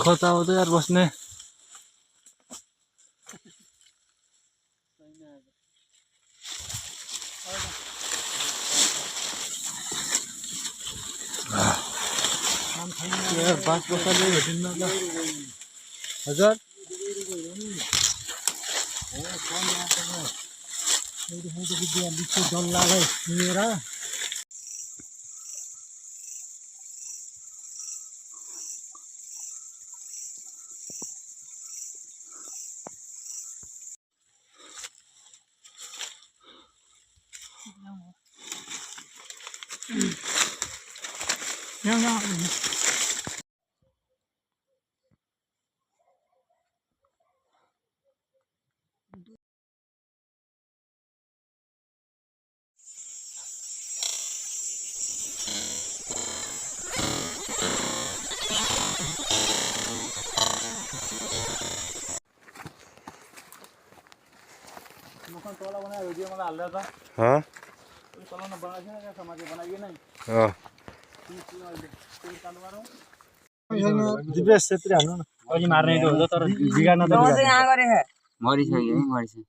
खोता हो त यार बस्ने यार बास बसाले भेटिन्न ल हजुर डल्लालाई लिएर तोला बनाया वीडियो में डाल रहा था हाँ तोला ना बना के क्या समाज बनाइए नहीं हाँ दिपेश छेत्री हाल्नु न अहिले मार्ने त हुन्छ तर बिगार्न त यहाँ गरे है मरिसक्यो है मरिसक्यो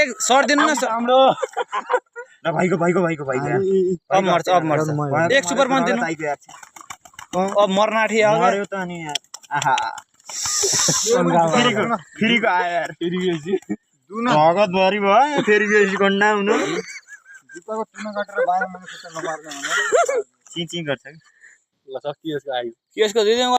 एक सर दिनु न हाम्रो ल भाइको अब मर्छ एक सुपर वन दिनु अब मर्न आठी मर्यो त अनि यार आहा फेरिको आयो यार फेरि बेसी भगत भरि भयो फेरि बेसी गन्ना हुनु जुत्ताको टुना काटेर बाहिर माने खुट्टा नपार्ने भनेर चिङ गर्छ ल सकियो यसको आयो केसको दिदिउँ